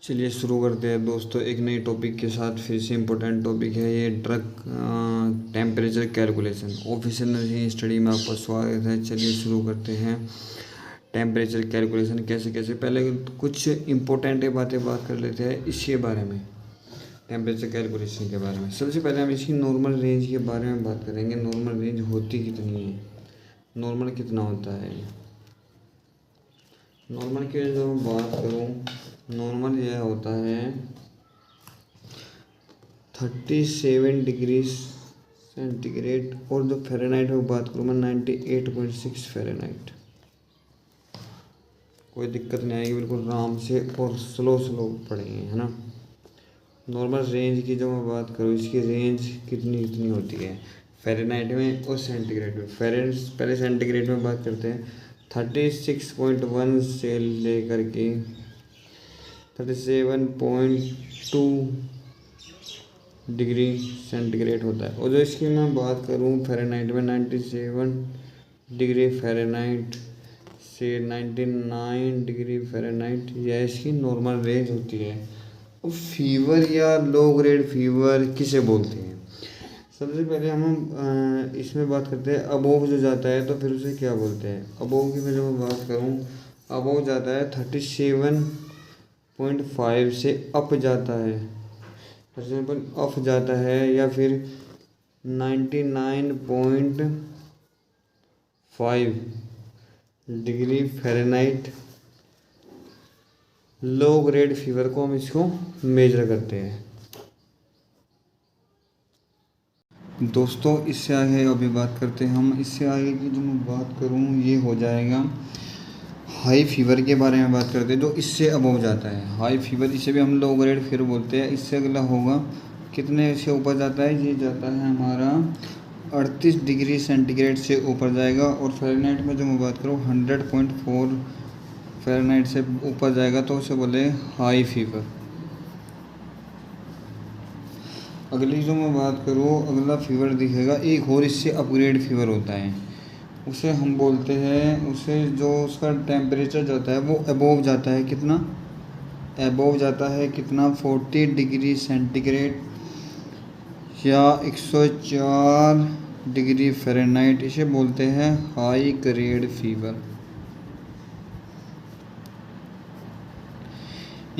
चलिए शुरू करते हैं दोस्तों एक नई टॉपिक के साथ। फिर से इम्पोर्टेंट टॉपिक है ये drug temperature calculation. Official study में आपका स्वागत है। चलिए शुरू करते हैं। टेम्परेचर कैलकुलेशन कैसे कैसे, पहले कुछ इम्पोर्टेंट बातें बात कर लेते हैं इसके बारे में, टेम्परेचर कैलकुलेशन के बारे में। सबसे पहले हम इसकी नॉर्मल रेंज के बारे में बात करेंगे। नॉर्मल रेंज होती कितनी है, नॉर्मल कितना होता है। नॉर्मल की जब मैं बात करूँ, नॉर्मल यह होता है 37 डिग्री सेंटीग्रेड, और जो फ़ारेनहाइट में बात करूँ मैं 98.6 फ़ारेनहाइट। कोई दिक्कत नहीं आएगी, बिल्कुल आराम से और स्लो पढ़ेंगे, है ना। नॉर्मल रेंज की जो मैं बात करूँ, इसकी रेंज कितनी होती है फ़ारेनहाइट में और सेंटीग्रेड में। पहले सेंटीग्रेड में बात करते हैं। 36.1 से लेकर के 37.2 डिग्री सेंटीग्रेड होता है। और जो इसकी मैं बात करूं फ़ारेनहाइट में, 97 डिग्री फ़ारेनहाइट से 99 डिग्री फ़ारेनहाइट, यह इसकी नॉर्मल रेंज होती है। अब फीवर या लो ग्रेड फीवर किसे बोलते हैं। सबसे पहले हम इसमें बात करते हैं अबोव जो जाता है तो फिर उसे क्या बोलते हैं। अबोव की मैं जब बात करूं, अबोव जाता है 37.5 से अप जाता है, अप जाता है, या फिर 99.5 degree Fahrenheit. Low grade fever को हम इसको मेजर करते हैं। दोस्तों इससे आगे अभी बात करते हैं हम। इससे आगे की जो मैं बात करूं ये हो जाएगा हाई फीवर के बारे में बात करते हैं, जो इससे अबव जाता है। हाई फीवर, इसे भी हम लो ग्रेड फीवर बोलते हैं। इससे अगला होगा कितने से ऊपर जाता है, ये जाता है हमारा 38 डिग्री सेंटीग्रेड से ऊपर जाएगा। और फ़ारेनहाइट में जो मैं बात करूँ 100.4 फ़ारेनहाइट से ऊपर जाएगा तो उसे बोले हाई फीवर। अगली जो मैं बात करूँ, अगला फीवर दिखेगा एक और इससे अपग्रेड फीवर होता है, उसे हम बोलते हैं, उसे जो उसका टेम्परेचर जाता है वो अबोव जाता है। कितना अबोव जाता है, कितना 40 डिग्री सेंटीग्रेड या 104 डिग्री फ़ारेनहाइट, इसे बोलते हैं हाई ग्रेड फीवर।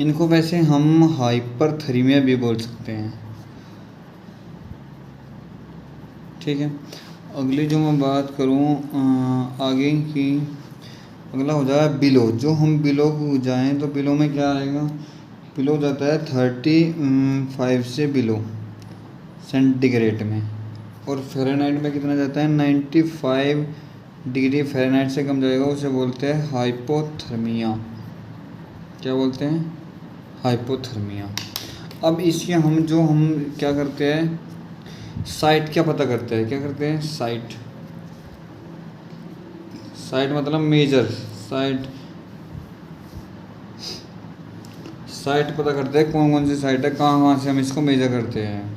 इनको वैसे हम हाइपरथर्मिया भी बोल सकते हैं, ठीक है। अगली जो मैं बात करूँ आगे की, अगला हो जाए बिलो। जो हम बिलो को जाएँ तो बिलो में क्या आएगा, बिलो जाता है 35 से बिलो सेंटीग्रेड में। और फ़ारेनहाइट में कितना जाता है, 95 डिग्री फ़ारेनहाइट से कम जाएगा, उसे बोलते हैं हाइपोथर्मिया। क्या बोलते हैं, हाइपोथर्मिया। अब इसके हम क्या करते हैं, साइट क्या पता करते हैं, क्या करते हैं, साइट मतलब मेजर साइट पता करते हैं कौन कौन सी साइट है, कहाँ से हम इसको मेजर करते हैं।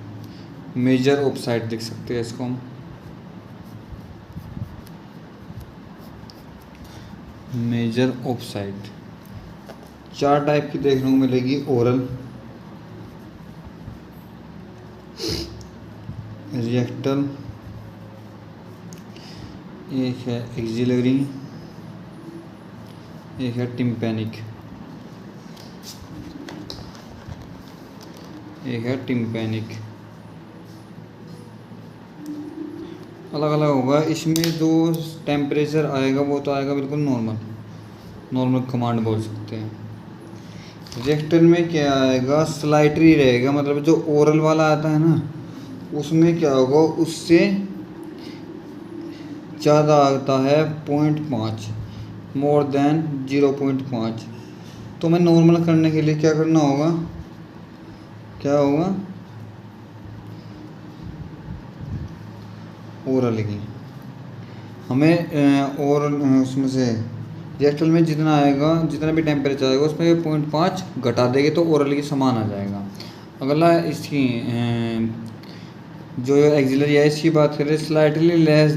मेजर ऑफ साइट लिख सकते हैं इसको हम। मेजर ऑफ साइट 4 टाइप की देखने को मिलेगी। ओरल, रिएक्टल, एक है एक्सिलरी, एक है टिम्पैनिक, अलग अलग होगा। इसमें जो टेम्परेचर आएगा वो तो आएगा बिल्कुल नॉर्मल कमांड बोल सकते हैं। रिएक्टर में क्या आएगा, स्लाइटरी रहेगा, मतलब जो ओरल वाला आता है ना उसमें क्या होगा, उससे ज़्यादा आता है 0.5, मोर देन 0.5। तो मैं नॉर्मल करने के लिए क्या करना होगा, ओरल की हमें ओरल उसमें से रिएक्टर में जितना आएगा, जितना भी टेम्परेचर आएगा उसमें 0.5 घटा देंगे तो ओरल की समान आ जाएगा। अगला इसकी जो एक्सिलरी है इसकी बात करें, स्लाइटली लेस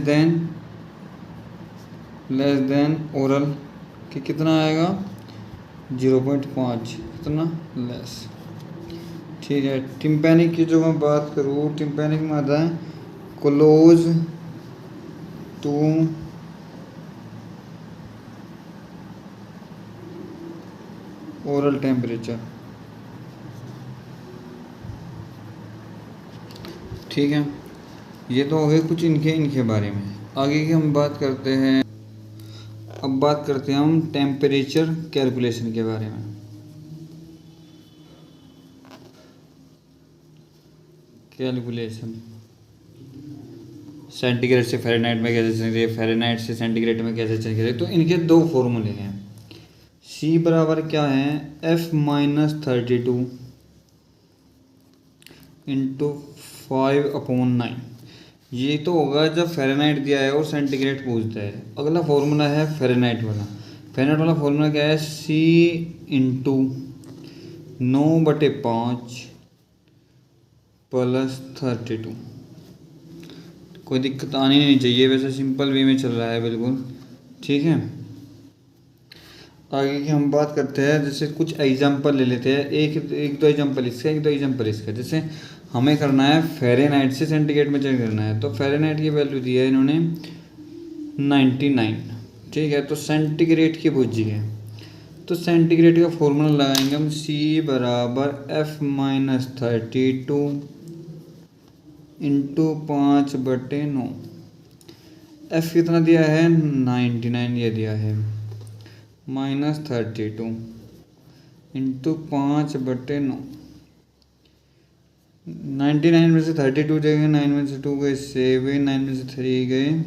देन ओरल कि कितना आएगा 0.5। कितना लेस। ठीक है, टिम्पैनिक की जो मैं बात करूँ, टिम्पैनिक में आता है क्लोज टू ओरल टेम्परेचर। ठीक है, ये तो हो गए कुछ इनके बारे में। आगे की हम बात करते हैं, अब बात करते हैं हम टेम्परेचर कैलकुलेशन के बारे में। कैलकुलेशन सेंटीग्रेड से फ़ारेनहाइट में कैसे चेंज करें, फ़ारेनहाइट से सेंटीग्रेड में कैसे चेंज करें, तो इनके दो फॉर्मूले हैं। सी बराबर क्या है, F-32 इंटू 5/9। ये तो होगा जब फ़ारेनहाइट दिया है और सेंटीग्रेड पूछता है। अगला फॉर्मूला है फ़ारेनहाइट वाला। फ़ारेनहाइट वाला फॉर्मूला क्या है, सी इंटू 9/5 प्लस 32। कोई दिक्कत आनी नहीं चाहिए, वैसे सिंपल वे में चल रहा है बिल्कुल। ठीक है, आगे की हम बात करते हैं, जैसे कुछ एग्जांपल ले लेते हैं, एक दो एग्जांपल इसका, एक दो एग्जांपल इसका। जैसे हमें करना है फ़ारेनहाइट से सेंटीग्रेड में चेंज करना है, तो फ़ारेनहाइट की वैल्यू दी है इन्होंने 99। ठीक है, तो सेंटीग्रेड की पूछिए, तो सेंटीग्रेड का फॉर्मूला लगाएंगे हम, सी बराबर F-32 इंटू 5/9। एफ कितना दिया है, 99 ये दिया है, -32 इंटू 5/9। 99 में से 32 गए, 9 में से 2 गए 7, 9 में से 3 गए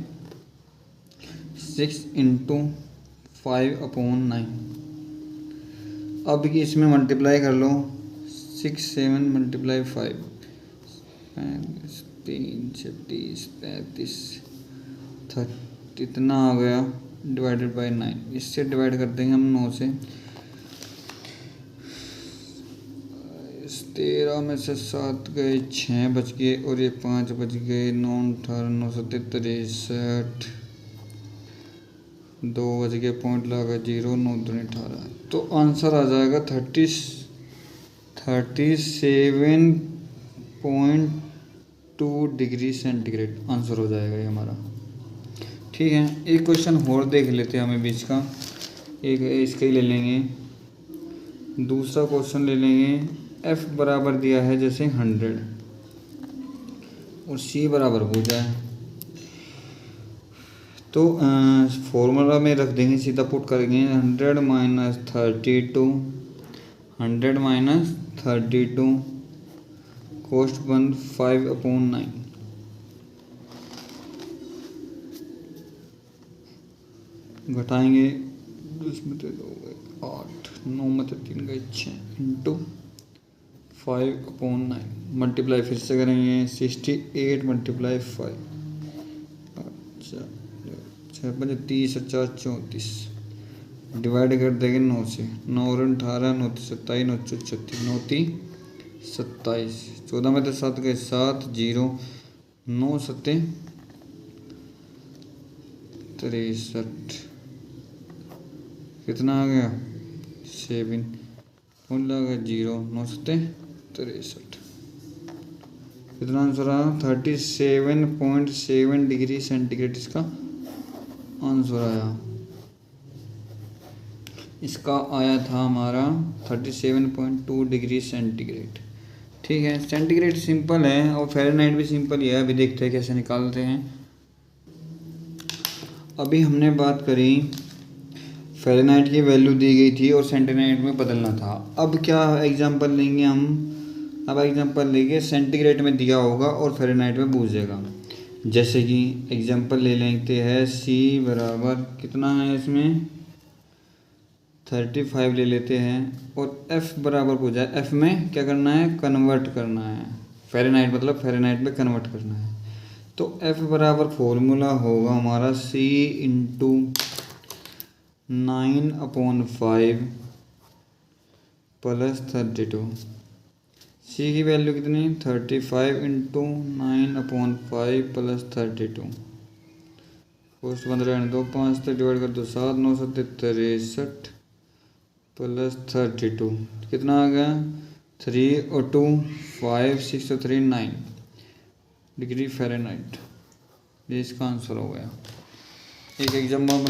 6 इंटू 5/9। अब इसमें मल्टीप्लाई कर लो, 6 7 मल्टीप्लाई 5, 3 36 35 30, इतना आ गया, डिवाइडेड बाई 9। इससे डिवाइड कर देंगे हम 9 से। 13 में से 7 गए, 6 बच गए और ये 5 बच गए, 9 18 9 7 63, 2 बच गए, पॉइंट लगा 0, 9 2 18। तो आंसर आ जाएगा 37.2 डिग्री सेंटीग्रेड आंसर हो जाएगा ये हमारा। ठीक है, एक क्वेश्चन और देख लेते हैं हमें बीच का, एक इसका ही ले लेंगे। दूसरा क्वेश्चन ले लेंगे, F बराबर दिया है जैसे 100 और C बराबर पूछा है, तो फॉर्मूला में रख देंगे, सीधा पुट करेंगे 100 माइनस 32 कोस्ट बन 5/9। घटाएंगे, इसमें तो 8, 9 में तो 3 गए 6 इंटू 5/9। मल्टीप्लाई फिर से करेंगे, 68 मल्टीप्लाई 5, अच्छा 6 5 30 4 34, डिवाइड कर देंगे 9 से, 9 और 18 9 27 9 34 9 27, 14 में तो 7 गए 7 0, 9 7 63, कितना आ गया 7, पॉइंट लगा 0, 9 7 63। कितना आंसर आया, 37.7 डिग्री सेंटीग्रेड इसका आंसर आया। इसका आया था हमारा 37.2 डिग्री सेंटीग्रेड। ठीक है, सेंटीग्रेड सिंपल है और फ़ारेनहाइट भी सिंपल ही है। अभी देखते हैं कैसे निकालते हैं। अभी हमने बात करी, फ़ारेनहाइट की वैल्यू दी गई थी और सेंटीग्रेड में बदलना था। अब क्या एग्जांपल लेंगे हम, अब एग्जांपल लेंगे सेंटीग्रेड में दिया होगा और फ़ारेनहाइट में पूछेगा। जैसे कि एग्जांपल ले लेते हैं, C बराबर कितना है इसमें 35 ले लेते हैं और F बराबर पूछा है, F में क्या करना है, कन्वर्ट करना है, फ़ारेनहाइट मतलब फ़ारेनहाइट में कन्वर्ट करना है। तो F बराबर फॉर्मूला होगा हमारा C इंटू 9/5 प्लस 32। C की वैल्यू कितनी, 35 इंटू 9/5 प्लस 32। कोस्ट 15 2 5 से डिवाइड कर दो 7 9 7 63, प्लस 32 कितना आ गया 3 और 2 5 6 और 3 9 डिग्री फ़ारेनहाइट। ये इसका आंसर हो गया। एक एग्जाम्पल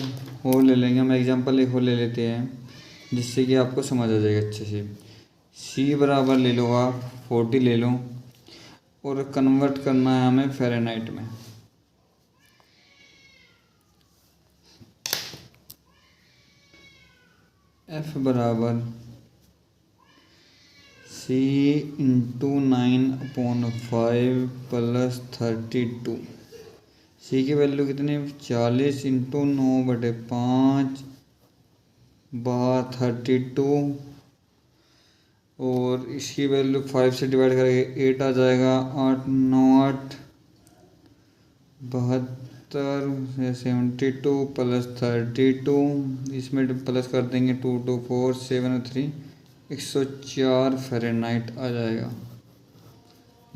और ले लेंगे हम, एग्जाम्पल एक और ले लेते हैं जिससे कि आपको समझ आ जाएगा अच्छे से। C बराबर ले लो आप 40 ले लो और कन्वर्ट करना है हमें फ़ारेनहाइट में। F बराबर C इंटू 9/5 प्लस 32। C की वैल्यू कितनी 40 इंटू 9/5 32 और इसकी वैल्यू 5 से डिवाइड करेंगे 8 आ जाएगा। 8 9 8 72 72 प्लस 32 इसमें प्लस कर देंगे 2 2 4 7 और 3 104 फ़ारेनहाइट आ जाएगा।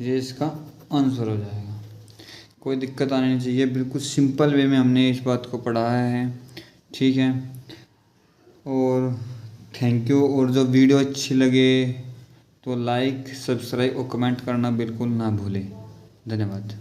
ये इसका आंसर हो जाएगा। कोई दिक्कत आनी नहीं चाहिए, बिल्कुल सिंपल वे में हमने इस बात को पढ़ाया है। ठीक है, और थैंक यू। और जो वीडियो अच्छी लगे तो लाइक सब्सक्राइब और कमेंट करना बिल्कुल ना भूलें। धन्यवाद।